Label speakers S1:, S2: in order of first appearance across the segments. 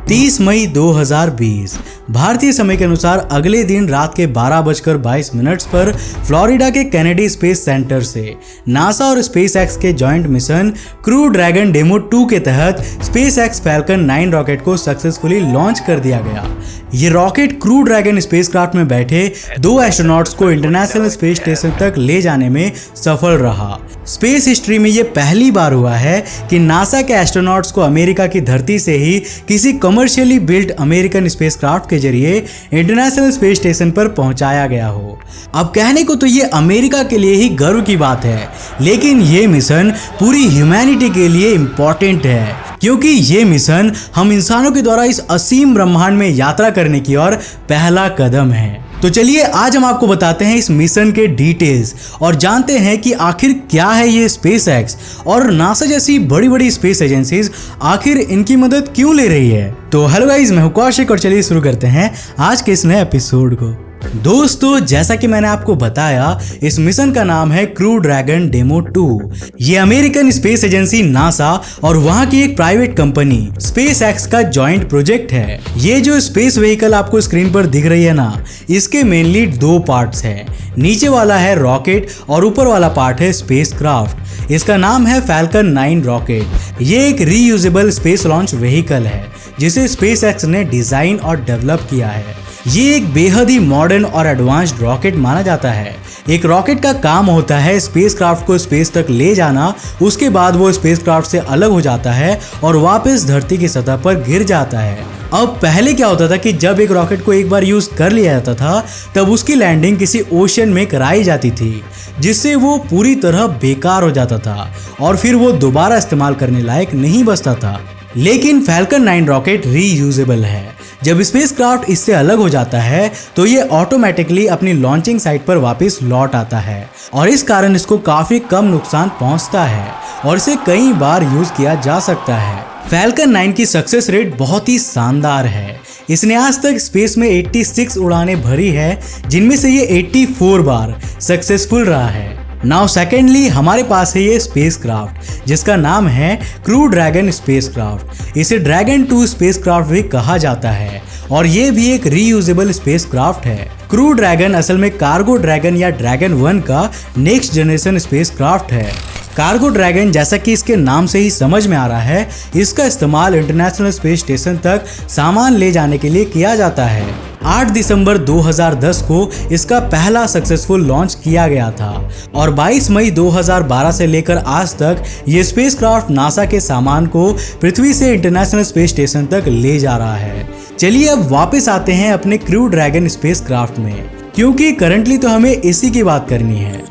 S1: 30 मई 2020 भारतीय समय के अनुसार अगले दिन रात के 12:22 पर फ्लोरिडा के केनेडी स्पेस सेंटर से नासा और स्पेसएक्स के joint mission crew dragon demo 2 के तहत स्पेसएक्स फैल्कन 9 रॉकेट को सक्सेसफुली लॉन्च कर दिया गया। ये रॉकेट क्रू ड्रैगन स्पेसक्राफ्ट में बैठे 2 एस्ट्रोनॉट्स को इंटरनेशनल स्पेस स्टेशन तक ले जाने में सफल रहा। स्पेस हिस्ट्री में ये पहली बार हुआ है कि नासा के एस्ट्रोनॉट्स को अमेरिका की धरती से ही किसी कमर्शियली बिल्ट अमेरिकन स्पेसक्राफ्ट के जरिए इंटरनेशनल स्पेस स्टेशन पर पहुंचाया गया हो। अब कहने को तो ये अमेरिका के लिए ही गर्व की बात है, लेकिन ये मिशन पूरी ह्यूमैनिटी के लिए इम्पोर्टेंट है, क्योंकि ये मिशन हम इंसानों के द्वारा इस असीम ब्रह्मांड में यात्रा करने की ओर पहला कदम है। तो चलिए आज हम आपको बताते हैं इस मिशन के डिटेल्स और जानते हैं कि आखिर क्या है ये स्पेसएक्स और नासा जैसी बड़ी बड़ी स्पेस एजेंसीज आखिर इनकी मदद क्यों ले रही है। तो हेलो गाइस, मैं हूं कौशिक और चलिए शुरू करते हैं आज के इस नए एपिसोड को। दोस्तों, जैसा कि मैंने आपको बताया, इस मिशन का नाम है क्रू ड्रैगन डेमो 2। ये अमेरिकन स्पेस एजेंसी नासा और वहां की एक प्राइवेट कंपनी स्पेसएक्स का जॉइंट प्रोजेक्ट है। ये जो स्पेस व्हीकल आपको स्क्रीन पर दिख रही है ना, इसके मेनली 2 पार्ट्स हैं। नीचे वाला है रॉकेट और ऊपर वाला पार्ट है स्पेसक्राफ्ट। इसका नाम है फैल्कन 9 रॉकेट। ये एक रीयूजेबल स्पेस लॉन्च व्हीकल है जिसे स्पेसएक्स ने डिजाइन और डेवलप किया है। ये एक बेहद ही मॉडर्न और एडवांस्ड रॉकेट माना जाता है। एक रॉकेट का काम होता है स्पेसक्राफ्ट को स्पेस तक ले जाना, उसके बाद वो स्पेसक्राफ्ट से अलग हो जाता है और वापस धरती की सतह पर गिर जाता है। अब पहले क्या होता था कि जब एक रॉकेट को एक बार यूज कर लिया जाता था तब उसकी लैंडिंग किसी ओशन में कराई जाती थी, जिससे वो पूरी तरह बेकार हो जाता था और फिर वो दोबारा इस्तेमाल करने लायक नहीं बचता था। लेकिन फैल्कन 9 रॉकेट रीयूजेबल है। जब स्पेसक्राफ्ट इससे अलग हो जाता है तो ये ऑटोमेटिकली अपनी लॉन्चिंग साइट पर वापस लौट आता है और इस कारण इसको काफी कम नुकसान पहुंचता है और इसे कई बार यूज किया जा सकता है। फैल्कन 9 की सक्सेस रेट बहुत ही शानदार है। इसने आज तक स्पेस में 86 उड़ानें भरी है, जिनमें से ये 84 बार सक्सेसफुल रहा है। नाउ सेकेंडली हमारे पास है ये स्पेसक्राफ्ट जिसका नाम है क्रू ड्रैगन स्पेसक्राफ्ट। इसे ड्रैगन 2 स्पेसक्राफ्ट भी कहा जाता है और ये भी एक रीयूजेबल स्पेसक्राफ्ट है। क्रू ड्रैगन असल में कार्गो ड्रैगन या ड्रैगन 1 का नेक्स्ट जनरेशन स्पेसक्राफ्ट है। कार्गो ड्रैगन, जैसा कि इसके नाम से ही समझ में आ रहा है, इसका इस्तेमाल इंटरनेशनल स्पेस स्टेशन तक सामान ले जाने के लिए किया जाता है। 8 दिसंबर 2010 को इसका पहला सक्सेसफुल लॉन्च किया गया था और 22 मई 2012 से लेकर आज तक ये स्पेसक्राफ्ट नासा के सामान को पृथ्वी से इंटरनेशनल स्पेस स्टेशन तक ले जा रहा है। चलिए अब वापस आते हैं अपने क्रू ड्रैगन स्पेसक्राफ्ट में, क्योंकि करंटली तो हमें इसी की बात करनी है।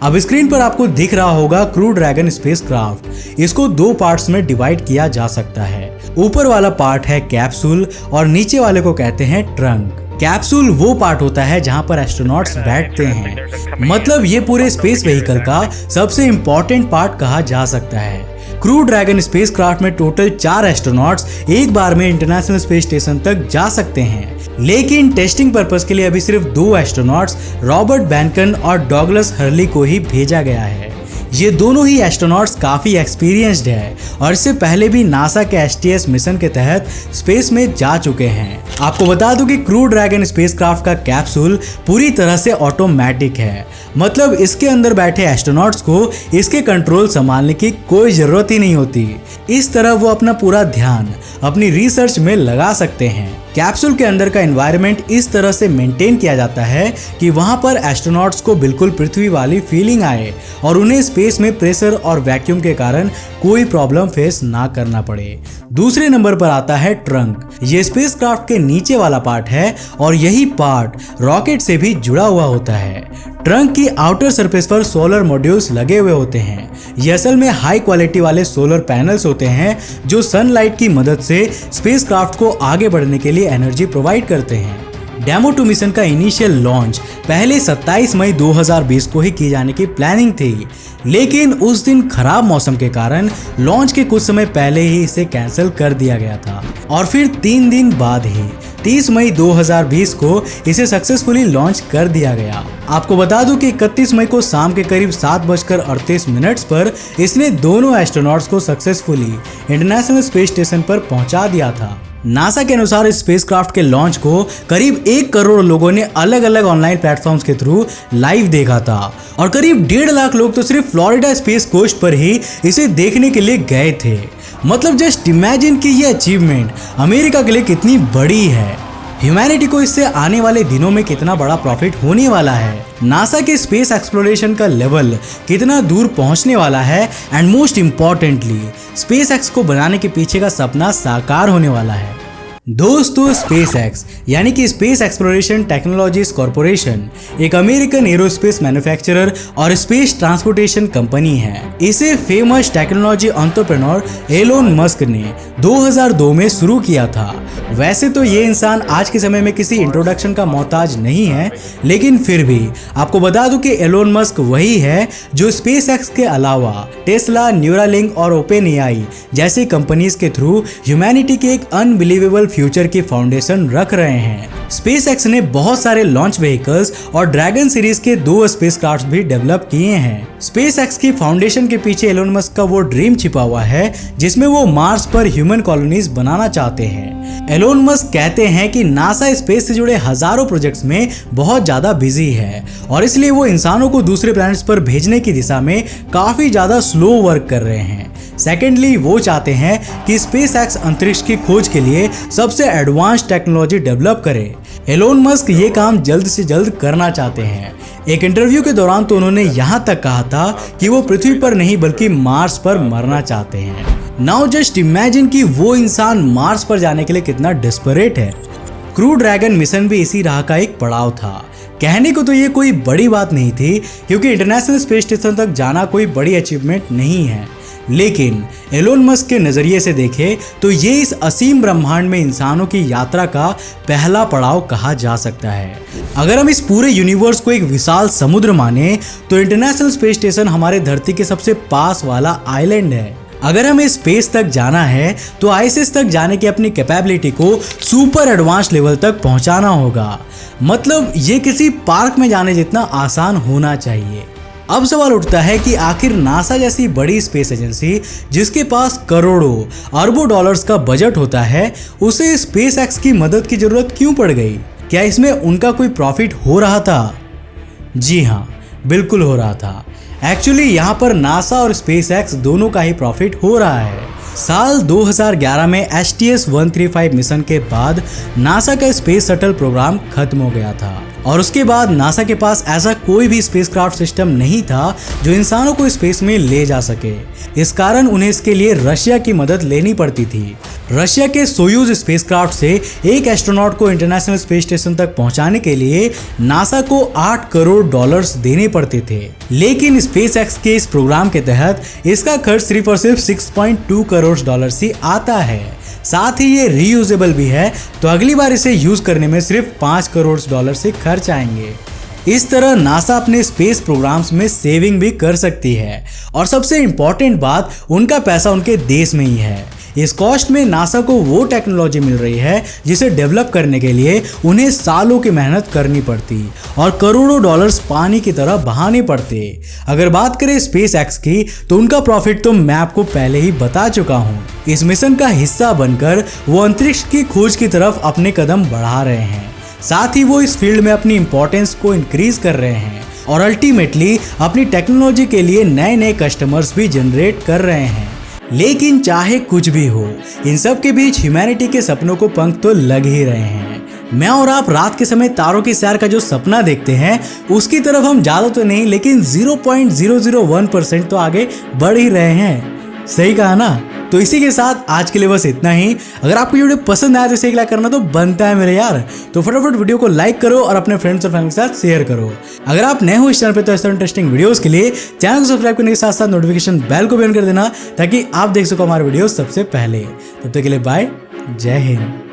S1: अब स्क्रीन पर आपको दिख रहा होगा क्रू ड्रैगन स्पेसक्राफ्ट। इसको 2 पार्ट्स में डिवाइड किया जा सकता है। ऊपर वाला पार्ट है कैप्सूल और नीचे वाले को कहते हैं ट्रंक। कैप्सूल वो पार्ट होता है जहां पर एस्ट्रोनॉट्स बैठते हैं, मतलब ये पूरे स्पेस व्हीकल का सबसे इंपॉर्टेंट पार्ट कहा जा सकता है। क्रू ड्रैगन स्पेसक्राफ्ट में टोटल 4 एस्ट्रोनॉट्स एक बार में इंटरनेशनल स्पेस स्टेशन तक जा सकते हैं, लेकिन टेस्टिंग पर्पस के लिए अभी सिर्फ 2 एस्ट्रोनॉट्स रॉबर्ट बैनकन और डॉगलस हर्ली को ही भेजा गया है। ये दोनों ही एस्ट्रोनॉट्स काफी एक्सपीरियंस्ड है और इससे पहले भी नासा के STS मिशन के तहत स्पेस में जा चुके हैं। आपको बता दूं कि क्रू ड्रैगन स्पेसक्राफ्ट का कैप्सूल पूरी तरह से ऑटोमेटिक है, मतलब इसके अंदर बैठे एस्ट्रोनॉट्स को इसके कंट्रोल संभालने की कोई जरूरत ही नहीं होती। इस तरह वो अपना पूरा ध्यान अपनी रिसर्च में लगा सकते हैं। कैप्सूल के अंदर का एनवायरनमेंट इस तरह से मेंटेन किया जाता है कि वहां पर एस्ट्रोनॉट्स को बिल्कुल पृथ्वी वाली फीलिंग आए और उन्हें स्पेस में प्रेशर और वैक्यूम के कारण कोई प्रॉब्लम फेस ना करना पड़े। दूसरे नंबर पर आता है ट्रंक। ये स्पेसक्राफ्ट के नीचे वाला पार्ट है और यही पार्ट रॉकेट से भी जुड़ा हुआ होता है। ट्रंक की आउटर सरफेस पर सोलर मॉड्यूल्स लगे हुए होते हैं। ये असल में हाई क्वालिटी वाले सोलर पैनल्स होते हैं जो सनलाइट की मदद से स्पेसक्राफ्ट को आगे बढ़ने के लिए एनर्जी प्रोवाइड करते हैं। डेमो 2 मिशन का इनिशियल लॉन्च पहले 27 मई 2020 को ही की जाने की प्लानिंग थी, लेकिन उस दिन खराब मौसम के कारण लॉन्च के कुछ समय पहले ही इसे कैंसिल कर दिया गया था और फिर 3 दिन बाद ही 30 मई 2020 को इसे सक्सेसफुली लॉन्च कर दिया गया। आपको बता दूं कि 31 मई को शाम के करीब 7:38 पर इसने दोनों एस्ट्रोनॉट्स को सक्सेसफुली इंटरनेशनल स्पेस स्टेशन पर पहुंचा दिया था। नासा के अनुसार इस स्पेसक्राफ्ट के लॉन्च को करीब 1 करोड़ लोगों ने अलग अलग ऑनलाइन प्लेटफॉर्म्स के थ्रू लाइव देखा था और करीब 1.5 लाख लोग तो सिर्फ फ्लोरिडा स्पेस कोस्ट पर ही इसे देखने के लिए गए थे। मतलब जस्ट इमेजिन कि ये अचीवमेंट अमेरिका के लिए कितनी बड़ी है। ह्यूमैनिटी को इससे आने वाले दिनों में कितना बड़ा प्रॉफिट होने वाला है, नासा के स्पेस एक्सप्लोरेशन का लेवल कितना दूर पहुंचने वाला है and most importantly space x को बनाने के पीछे का सपना साकार होने वाला है। दोस्तों स्पेस एक्स यानी कि स्पेस एक्सप्लोरेशन टेक्नोलॉजीज कॉर्पोरेशन एक अमेरिकन एरोस्पेस मैन्युफैक्चरर और स्पेस ट्रांसपोर्टेशन कंपनी है। इसे famous technology entrepreneur Elon Musk ने 2002 में शुरू किया था। वैसे तो ये इंसान आज के समय में किसी इंट्रोडक्शन का मोहताज नहीं है, लेकिन फिर भी आपको बता दूं कि एलोन मस्क वही है जो स्पेस एक्स के अलावा टेस्ला, न्यूरालिंक और ओपन एआई जैसी कंपनीज के थ्रू ह्यूमैनिटी के एक अनबिलीवेबल फ्यूचर की फाउंडेशन रख रहे हैं। स्पेसएक्स ने बहुत सारे लॉन्च व्हीकल्स और ड्रैगन सीरीज के 2 स्पेसक्राफ्ट भी डेवलप किए हैं। स्पेसएक्स की फाउंडेशन के पीछे एलोन मस्क का वो ड्रीम छिपा हुआ है जिसमें वो मार्स पर ह्यूमन कॉलोनीज बनाना चाहते हैं। एलोन मस्क कहते हैं कि नासा स्पेस से जुड़े हजारों प्रोजेक्ट्स में बहुत ज्यादा बिजी है और इसलिए वो इंसानों को दूसरे प्लैनेट्स पर भेजने की दिशा में काफी ज्यादा स्लो वर्क कर रहे हैं। सेकेंडली वो चाहते हैं कि स्पेसएक्स अंतरिक्ष की खोज के लिए सबसे एडवांस टेक्नोलॉजी डेवलप करे। एलोन मस्क ये काम जल्द से जल्द करना चाहते हैं। एक इंटरव्यू के दौरान तो उन्होंने यहाँ तक कहा था कि वो पृथ्वी पर नहीं बल्कि मार्स पर मरना चाहते हैं। नाउ जस्ट इमेजिन कि वो इंसान मार्स पर जाने के लिए कितना डेस्परेट है। क्रू ड्रैगन मिशन भी इसी राह का एक पड़ाव था। कहने को तो ये कोई बड़ी बात नहीं थी क्योंकि इंटरनेशनल स्पेस स्टेशन तक जाना कोई बड़ी अचीवमेंट नहीं है, लेकिन एलोन मस्क के नज़रिए से देखें तो ये इस असीम ब्रह्मांड में इंसानों की यात्रा का पहला पड़ाव कहा जा सकता है। अगर हम इस पूरे यूनिवर्स को एक विशाल समुद्र माने तो इंटरनेशनल स्पेस स्टेशन हमारे धरती के सबसे पास वाला आइलैंड है। अगर हमें स्पेस तक जाना है तो आईएसएस तक जाने की अपनी कैपेबिलिटी को सुपर एडवांस लेवल तक पहुंचाना होगा। मतलब ये किसी पार्क में जाने जितना आसान होना चाहिए। अब सवाल उठता है कि आखिर नासा जैसी बड़ी स्पेस एजेंसी जिसके पास करोड़ों अरबों डॉलर्स का बजट होता है, उसे स्पेस एक्स की मदद की जरूरत क्यों पड़ गई? क्या इसमें उनका कोई प्रॉफिट हो रहा था? जी हाँ, बिल्कुल हो रहा था। एक्चुअली यहाँ पर नासा और स्पेस एक्स दोनों का ही प्रॉफिट हो रहा है। साल 2011 में STS-135 मिशन के बाद नासा का स्पेस शटल प्रोग्राम खत्म हो गया था और उसके बाद नासा के पास ऐसा कोई भी स्पेसक्राफ्ट सिस्टम नहीं था जो इंसानों को स्पेस में ले जा सके। इस कारण उन्हें इसके लिए रशिया की मदद लेनी पड़ती थी। रशिया के सोयूज स्पेसक्राफ्ट से एक एस्ट्रोनॉट को इंटरनेशनल स्पेस स्टेशन तक पहुंचाने के लिए नासा को 8 करोड़ डॉलर्स देने पड़ते थे, लेकिन स्पेसएक्स के इस प्रोग्राम के तहत इसका खर्च सिर्फ और सिर्फ 6.2 करोड़ डॉलर्स ही आता है। साथ ही ये रीयूजेबल भी है, तो अगली बार इसे यूज करने में सिर्फ 5 करोड़ डॉलर से खर्च आएंगे। इस तरह नासा अपने स्पेस प्रोग्राम्स में सेविंग भी कर सकती है और सबसे इम्पोर्टेंट बात, उनका पैसा उनके देश में ही है। इस कॉस्ट में नासा को वो टेक्नोलॉजी मिल रही है जिसे डेवलप करने के लिए उन्हें सालों की मेहनत करनी पड़ती और करोड़ों डॉलर्स पानी की तरह बहाने पड़ते। अगर बात करें स्पेस एक्स की तो उनका प्रॉफिट तो मैं आपको पहले ही बता चुका हूँ। इस मिशन का हिस्सा बनकर वो अंतरिक्ष की खोज की तरफ अपने कदम बढ़ा रहे हैं। साथ ही वो इस फील्ड में अपनी इंपॉर्टेंस को इंक्रीज कर रहे हैं और अल्टीमेटली अपनी टेक्नोलॉजी के लिए नए नए कस्टमर्स भी जनरेट कर रहे हैं। लेकिन चाहे कुछ भी हो, इन सब के बीच ह्यूमैनिटी के सपनों को पंख तो लग ही रहे हैं। मैं और आप रात के समय तारों की सैर का जो सपना देखते हैं, उसकी तरफ हम ज़्यादा तो नहीं लेकिन 0.001% तो आगे बढ़ ही रहे हैं। सही कहा ना? तो इसी के साथ आज के लिए बस इतना ही। अगर आपको ये वीडियो पसंद आया तो इसे एक लाइक करना तो बनता है मेरे यार। तो फटाफट वीडियो को लाइक करो और अपने फ्रेंड्स और फैमिली के साथ शेयर करो। अगर आप नए हो इस चैनल पे तो ऐसे इंटरेस्टिंग वीडियोस के लिए चैनल को सब्सक्राइब करने के साथ साथ नोटिफिकेशन बेल को भी ऑन कर देना ताकि आप देख सको हमारे वीडियो सबसे पहले। तब तक के लिए बाय, जय हिंद।